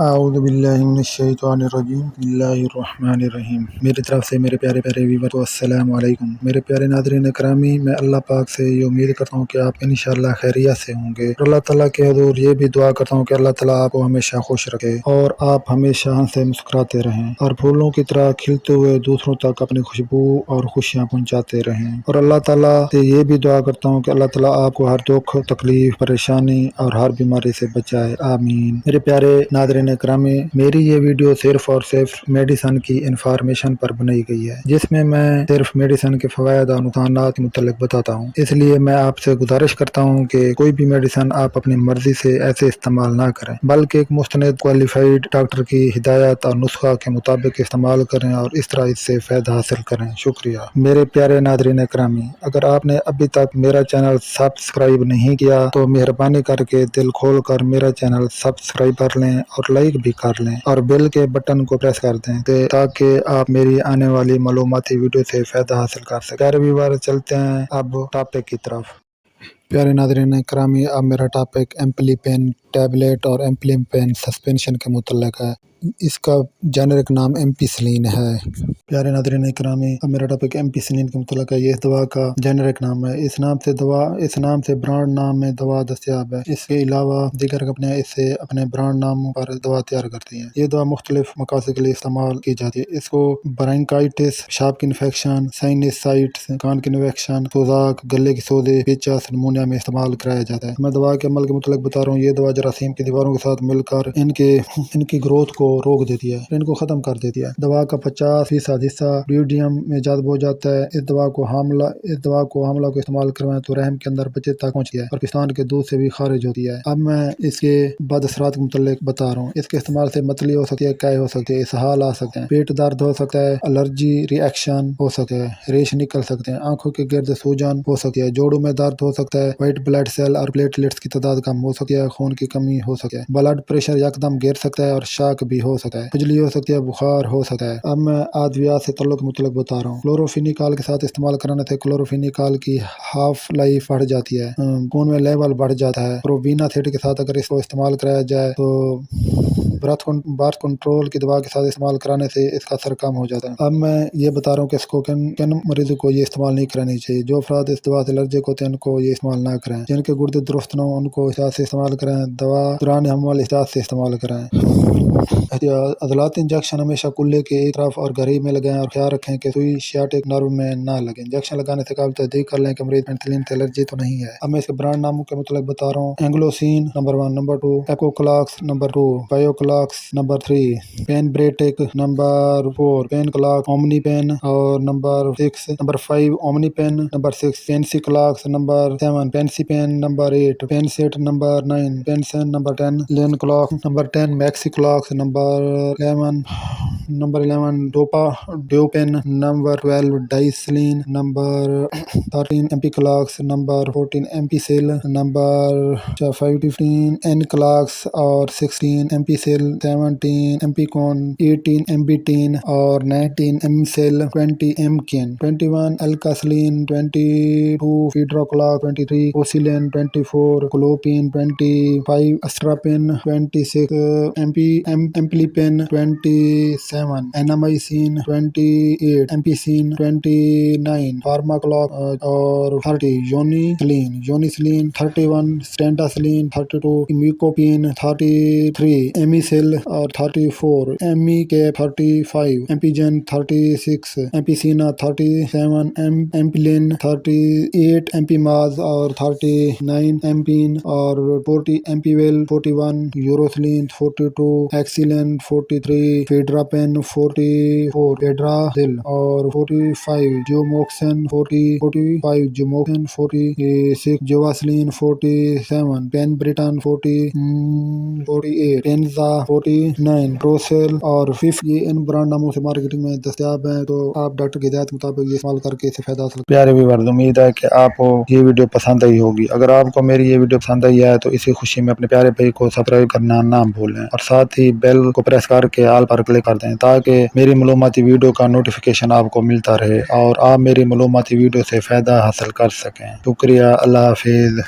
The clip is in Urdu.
اعوذ باللہ من الشیطان الرجیم بسم اللہ الرحمن الرحیم۔ میری طرف سے میرے پیارے ویور کو السلام علیکم۔ میرے پیارے ناظرین اکرامی، میں اللہ پاک سے یہ امید کرتا ہوں کہ آپ انشاءاللہ خیریت سے ہوں گے، اور اللہ تعالیٰ کے حضور یہ بھی دعا کرتا ہوں کہ اللہ تعالیٰ آپ کو ہمیشہ خوش رکھے اور آپ ہمیشہ ہنسے مسکراتے رہیں اور پھولوں کی طرح کھلتے ہوئے دوسروں تک اپنی خوشبو اور خوشیاں پہنچاتے رہیں، اور اللہ تعالیٰ سے یہ بھی دعا کرتا ہوں کہ اللہ تعالیٰ آپ کو ہر دکھ، تکلیف، پریشانی اور ہر بیماری سے بچائے، آمین۔ میرے پیارے ناظرین اکرامی، میری یہ ویڈیو صرف اور صرف میڈیسن کی انفارمیشن پر بنائی گئی ہے، جس میں صرف میڈیسن کے فوائد اور نقصانات کے متعلق بتاتا ہوں۔ اس لیے میں آپ سے گزارش کرتا ہوں کہ کوئی بھی میڈیسن آپ اپنی مرضی سے ایسے استعمال نہ کریں، بلکہ ایک مستند کوالیفائڈ ڈاکٹر کی ہدایت اور نسخہ کے مطابق استعمال کریں اور اس طرح اس سے فائدہ حاصل کریں۔ شکریہ۔ میرے پیارے ناظرین اکرامی، اگر آپ نے ابھی تک میرا چینل سبسکرائب نہیں کیا تو مہربانی کر کے دل کھول کر میرا چینل سبسکرائب کر لیں اور لائک بھی کر لیں اور بیل کے بٹن کو پریس کر دیں تاکہ آپ میری آنے والی معلوماتی ویڈیو سے فائدہ حاصل کر سکیں۔ پیارے ویور، چلتے ہیں اب ٹاپک کی طرف۔ پیارے ناظرین اکرامی، اب میرا ٹاپک ایمپلی پین ٹیبلٹ اور ایمپلی پین سسپینشن کے متعلق ہے۔ اس کا جنرک نام ایمپیسلین ہے۔ پیارے ناظرین اکرامی، اب میرا ٹاپک ایمپیسلین کے متعلق ہے۔ یہ اس دوا کا جنرک نام ہے۔ اس نام سے برانڈ نام میں دوا دستیاب ہے۔ اس کے علاوہ دیگر کمپنیاں اس سے اپنے برانڈ ناموں پر دوا تیار کرتی ہیں۔ یہ دوا مختلف مقاصد کے لیے استعمال کی جاتی ہے۔ اس کو برونکائٹس، پیشاب کی انفیکشن، سائنسائٹس، کان کی انفیکشن، سوزاک، گلے کی سوزش، پیچس، نمونیا میں استعمال کرایا جاتا ہے۔ میں دوا کے عمل کے متعلق بتا رہا ہوں۔ یہ دوا جراثیم کی دیواروں کے ساتھ مل کر ان کی گروتھ کو روک دیتی ہے، ان کو ختم کر دیتی ہے۔ دوا کا 50% حصہ ڈیوڈیم میں جذب ہو جاتا ہے۔ اس دوا کو حاملہ کو استعمال کروائیں تو رحم کے اندر بچے تک پہنچتی ہے اور پستان کے دودھ سے بھی خارج ہوتی ہے۔ اب میں اس کے بد اثرات کے متعلق بتا رہا ہوں۔ اس کے استعمال سے متلی ہو سکتی ہے، قے ہو سکتی ہے، اسہال آ سکتے ہیں، پیٹ درد ہو سکتا ہے، الرجی ری ایکشن ہو سکتا ہے، ریش نکل سکتے ہیں، آنکھوں کے گرد سوجن ہو سکتی ہے، جوڑوں میں درد ہو سکتا ہے، وائٹ بلڈ سیل اور پلیٹلیٹس کی تعداد کم ہو سکتی ہے، خون کی کمی ہو سکتی ہے، بلڈ پریشر یکدم گر سکتا ہے اور شاک بھی ہو سکتا ہے، کھجلی ہو سکتی ہے، بخار ہو سکتا ہے۔ اب میں ادویات سے تعلق متعلق بتا رہا ہوں۔ کلوروفینیکال کے ساتھ استعمال کرانے سے کلوروفینیکال کی ہاف لائف بڑھ جاتی ہے، خون میں لیول بڑھ جاتا ہے۔ پروویناتھیٹ کے ساتھ اگر اس کو استعمال کرایا جائے تو برتھ کنٹرول کی دوا کے ساتھ استعمال کرانے سے اس کا اثر کم ہو جاتا ہے۔ اب میں یہ بتا رہا ہوں کہ اس کو کن مریضوں کو یہ استعمال نہیں کرانی چاہیے۔ جو افراد اس دوا سے الرجک ہوتے ہیں ان کو یہ استعمال نہ کریں۔ جن کے گردے درست نہ ہوں ان کو احتیاط سے استعمال کریں۔ دوا دوران حمل احتیاط سے استعمال کریں۔ عضلاتی انجیکشن ہمیشہ کلے کے ایک طرف اور گہرائی میں لگائیں اور خیال رکھیں کہ سوئی سیاٹک نرو میں نہ لگے۔ انجیکشن لگانے سے قبل تصدیق کر لیں کہ مریض پینسلین سے الرجی تو نہیں ہے۔ اب میں اس کے برانڈ ناموں کے متعلق بتا رہا ہوں۔ اینگلوسین نمبر 1، نمبر 2 ایکوکلاکس، نمبر 2 بایوکلاکس، نمبر 3 پین بریٹک، نمبر 4 پین کلاکس، اومنی پین، اور نمبر 5 اومنی پین، نمبر 6 پینسی کلاکس، نمبر 7 پینسی پین، نمبر 8 پینسیٹ، نمبر 9 پینسن، نمبر 10 لین کلاکس، نمبر 10 میکسی کلاکس، نمبر 11 ڈوپین، نمبر 12 ڈائسلین، نمبر 13 ایمپی کلاکس، نمبر 14 ایمپی سیل، نمبر 15 این کلاکس اور 16 ایمپی سیل، 17 ایمپی کون، 18 ایمبیٹین اور 19 ایم سیل، 20 ایم کین، 21 الکاسلین، 22 فیڈرو کلاک، 23 اوسیلین، 24 کلوپین، 25 اسٹراپین، 26 ایمپلی پین، 27 اینامائسین، 28 ایمپیسین، 29 فارماکلاک اور 30 یونیسلین، 31 سٹینٹاسلین، 32 میکوپین، 33 ایمیسیل اور 34 ایمی کیپ، 35 ایمپیجن، 36 ایمپیسینا، 37 ایمپلین، 38 ایمپیماز اور 39 ایمپین اور 40 ایمپیویل، 41 یوروسلین، 42 ایکسیلین، 43 فیڈراپین، 44 پیڈرازل اور 45 جوموکسن، 45 جوموکسن، 46 جواسلین، 47 پین بریٹن، 48 پینزا، 49 پروسیل اور 50 یہ ان برانڈ ناموں سے مارکیٹنگ میں دستیاب ہیں، تو آپ ڈاکٹر کی ہدایت کے مطابق یہ استعمال کر کے اس سے فائدہ حاصل کریں۔ پیارے ویور، امید ہے کہ آپ کو یہ ویڈیو پسند آئی ہوگی۔ اگر آپ کو میری یہ ویڈیو پسند آئی ہے تو اسی خوشی میں اپنے پیارے بھائی کو سبسکرائب کرنا نہ بھولیں اور ساتھ ہی بیل کو پریس کر کے آل پر کلک کر دیں تاکہ میری معلوماتی ویڈیو کا نوٹیفیکیشن آپ کو ملتا رہے اور آپ میری معلوماتی ویڈیو سے فائدہ حاصل کر سکیں۔ شکریہ، اللہ حافظ۔